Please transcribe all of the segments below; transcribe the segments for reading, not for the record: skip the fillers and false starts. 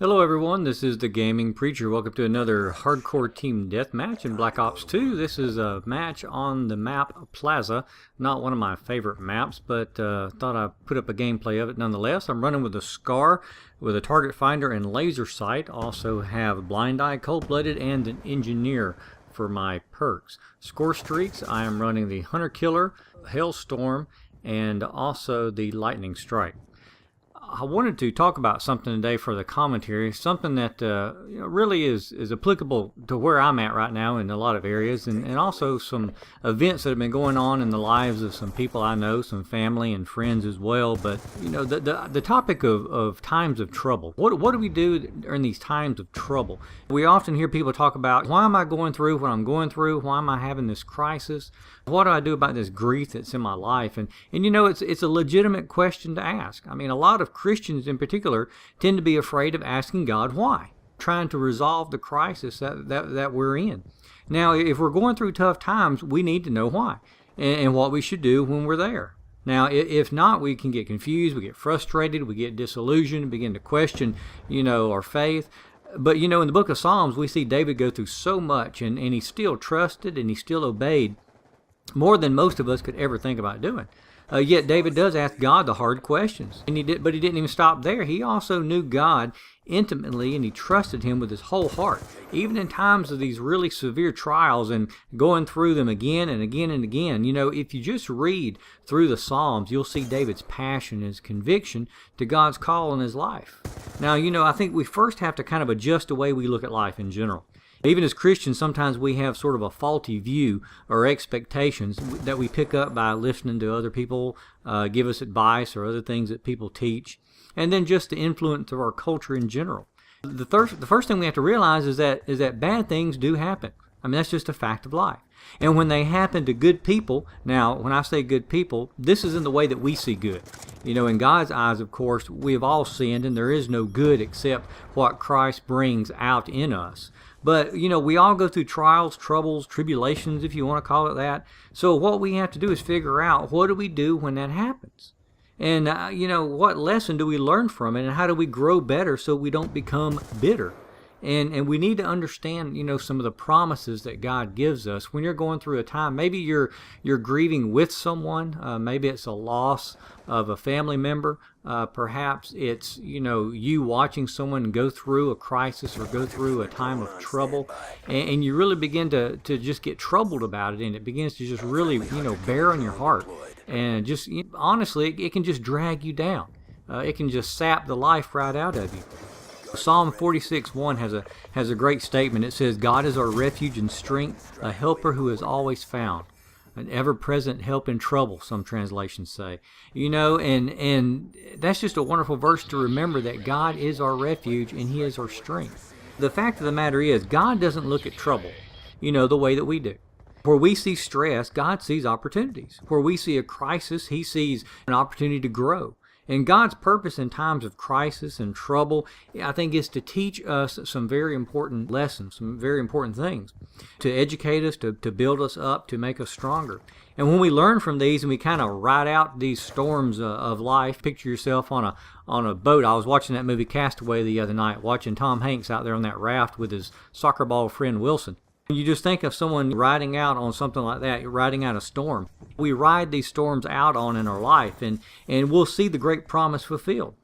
Hello everyone, this is the Gaming Preacher. Welcome to another Hardcore Team Deathmatch in Black Ops 2. This is a match on the map Plaza. Not one of my favorite maps, but thought I'd put up a gameplay of it nonetheless. I'm running with a SCAR with a target finder and laser sight. Also have Blind Eye, Cold-Blooded, and an Engineer for my perks. Score streaks, I am running the Hunter Killer, Hailstorm, and also the Lightning Strike. I wanted to talk about something today for the commentary, something that really is applicable to where I'm at right now in a lot of areas, and also some events that have been going on in the lives of some people I know, some family and friends as well. But the topic of times of trouble. What do we do during these times of trouble? We often hear people talk about, why am I going through what I'm going through? Why am I having this crisis? What do I do about this grief that's in my life? And it's a legitimate question to ask. I mean, a lot of Christians in particular tend to be afraid of asking God why, trying to resolve the crisis that we're in. Now, if we're going through tough times, we need to know why and what we should do when we're there. Now, if not, we can get confused, we get frustrated, we get disillusioned, begin to question, our faith. But, in the book of Psalms, we see David go through so much, and he still trusted and he still obeyed more than most of us could ever think about doing. Yet David does ask God the hard questions, but he didn't even stop there. He also knew God intimately, and he trusted him with his whole heart, even in times of these really severe trials and going through them again and again and again. If you just read through the Psalms, you'll see David's passion, his conviction to God's call in his life. Now, I think we first have to kind of adjust the way we look at life in general. Even as Christians, sometimes we have sort of a faulty view or expectations that we pick up by listening to other people give us advice or other things that people teach, and then just the influence of our culture in general. The first thing we have to realize is that bad things do happen. I mean, that's just a fact of life. And when they happen to good people, now, when I say good people, this is in the way that we see good. In God's eyes, of course, we have all sinned, and there is no good except what Christ brings out in us. But, we all go through trials, troubles, tribulations, if you want to call it that. So what we have to do is figure out, what do we do when that happens? And, what lesson do we learn from it, and how do we grow better so we don't become bitter? And we need to understand, some of the promises that God gives us when you're going through a time. Maybe you're grieving with someone. Maybe it's a loss of a family member. Perhaps it's, you watching someone go through a crisis or go through a time of trouble. And you really begin to just get troubled about it. And it begins to just really, bear on your heart. And just, honestly, it can just drag you down. It can just sap the life right out of you. Psalm 46:1 has a great statement. It says, God is our refuge and strength, a helper who is always found, an ever-present help in trouble, some translations say. And that's just a wonderful verse to remember, that God is our refuge and he is our strength. The fact of the matter is, God doesn't look at trouble, the way that we do. Where we see stress, God sees opportunities. Where we see a crisis, he sees an opportunity to grow. And God's purpose in times of crisis and trouble, I think, is to teach us some very important lessons, some very important things, to educate us, to build us up, to make us stronger. And when we learn from these and we kind of ride out these storms of life, picture yourself on a boat. I was watching that movie Castaway the other night, watching Tom Hanks out there on that raft with his soccer ball friend Wilson. You just think of someone riding out on something like that, riding out a storm. We ride these storms out in our life, and we'll see the great promise fulfilled.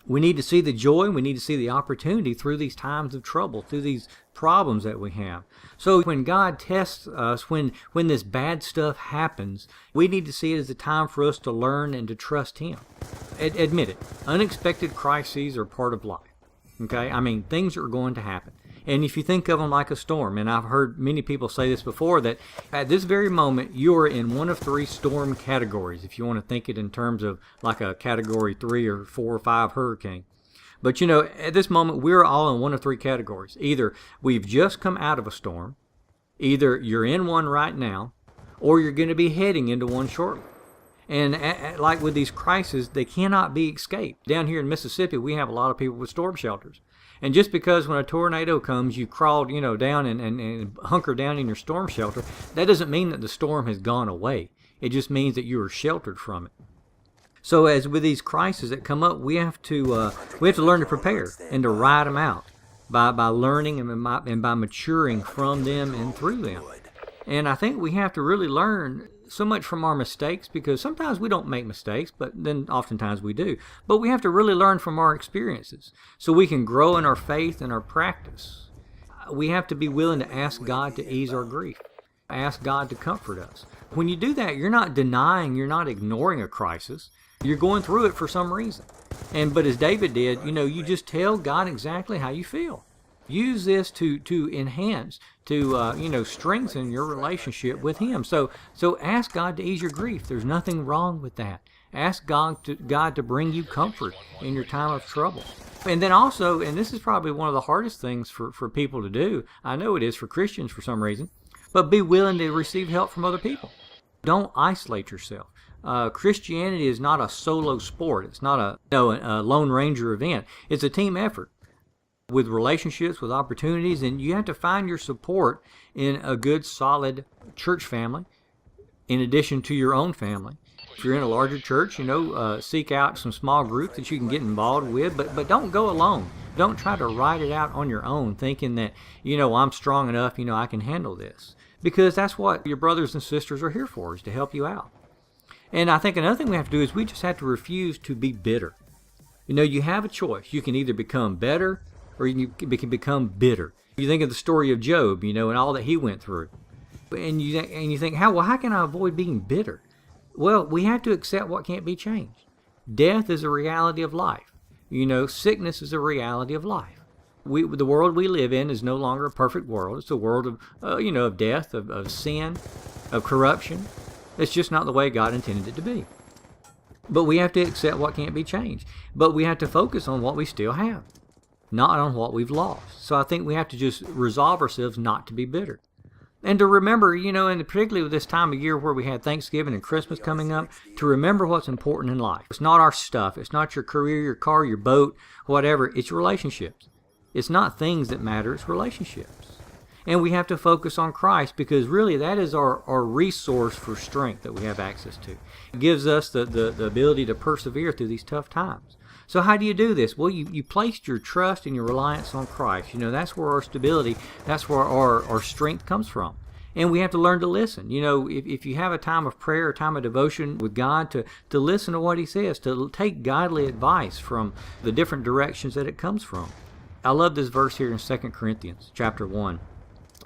We need to see the joy, we need to see the opportunity through these times of trouble, through these problems that we have. So when God tests us, when this bad stuff happens, we need to see it as a time for us to learn and to trust him. Admit it, unexpected crises are part of life. Okay? I mean, things are going to happen. And if you think of them like a storm, and I've heard many people say this before, that at this very moment, you're in one of three storm categories, if you want to think it in terms of like a category 3 or 4 or 5 hurricane. But at this moment, we're all in one of three categories. Either we've just come out of a storm, either you're in one right now, or you're going to be heading into one shortly. And like with these crises, they cannot be escaped. Down here in Mississippi, we have a lot of people with storm shelters. And just because when a tornado comes, you crawled, down and hunker down in your storm shelter, that doesn't mean that the storm has gone away. It just means that you are sheltered from it. So as with these crises that come up, we have to learn to prepare and to ride them out by learning and by maturing from them and through them. And I think we have to really learn so much from our mistakes, because sometimes we don't make mistakes, but then oftentimes we do. But we have to really learn from our experiences so we can grow in our faith and our practice. We have to be willing to ask God to ease our grief, ask God to comfort us. When you do that, you're not denying, you're not ignoring a crisis. You're going through it for some reason. But as David did, you just tell God exactly how you feel. Use this to enhance, to strengthen your relationship with Him. So ask God to ease your grief. There's nothing wrong with that. Ask God to bring you comfort in your time of trouble. And then also, and this is probably one of the hardest things for people to do, I know it is for Christians for some reason, but be willing to receive help from other people. Don't isolate yourself. Christianity is not a solo sport. It's not a Lone Ranger event. It's a team effort with relationships, with opportunities, and you have to find your support in a good, solid church family in addition to your own family. If you're in a larger church, seek out some small groups that you can get involved with, but don't go alone. Don't try to ride it out on your own thinking that, I'm strong enough, I can handle this. Because that's what your brothers and sisters are here for, is to help you out. And I think another thing we have to do is we just have to refuse to be bitter. You have a choice. You can either become better or you can become bitter. You think of the story of Job, and all that he went through. And you think, how can I avoid being bitter? Well, we have to accept what can't be changed. Death is a reality of life. Sickness is a reality of life. The world we live in is no longer a perfect world. It's a world of, of death, of sin, of corruption. It's just not the way God intended it to be. But we have to accept what can't be changed. But we have to focus on what we still have, not on what we've lost. So I think we have to just resolve ourselves not to be bitter. And to remember, and particularly with this time of year where we had Thanksgiving and Christmas coming up, to remember what's important in life. It's not our stuff. It's not your career, your car, your boat, whatever. It's relationships. It's not things that matter. It's relationships. And we have to focus on Christ, because really that is our resource for strength that we have access to. It gives us the ability to persevere through these tough times. So how do you do this? Well, you placed your trust and your reliance on Christ. That's where our stability, that's where our strength comes from. And we have to learn to listen. If you have a time of prayer, a time of devotion with God, to listen to what He says, to take godly advice from the different directions that it comes from. I love this verse here in 2 Corinthians chapter 1.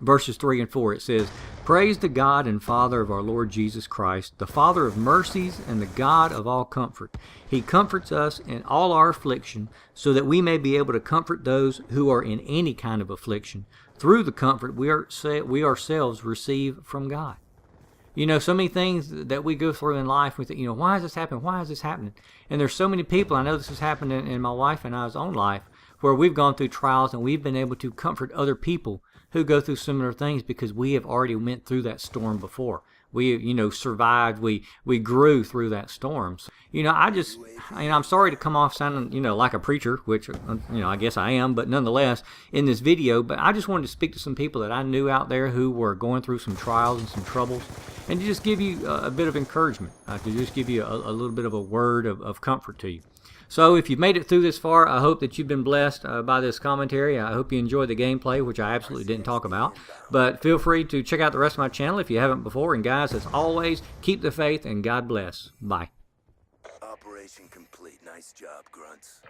Verses 3 and 4, it says, "Praise the God and Father of our Lord Jesus Christ, the Father of mercies and the God of all comfort. He comforts us in all our affliction, so that we may be able to comfort those who are in any kind of affliction, through the comfort we ourselves receive from God." So many things that we go through in life, we think, why is this happening? Why is this happening? And there's so many people, I know this has happened in my wife and I's own life, where we've gone through trials and we've been able to comfort other people who go through similar things, because we have already went through that storm before. We, survived. We grew through that storm. So, I'm sorry to come off sounding, like a preacher, which, I guess I am, but nonetheless, in this video, but I just wanted to speak to some people that I knew out there who were going through some trials and some troubles, and to just give you a bit of encouragement, to just give you a little bit of a word of comfort to you. So if you've made it through this far, I hope that you've been blessed by this commentary. I hope you enjoyed the gameplay, which I absolutely didn't talk about. But feel free to check out the rest of my channel if you haven't before. And guys, as always, keep the faith and God bless. Bye. Operation complete. Nice job, grunts.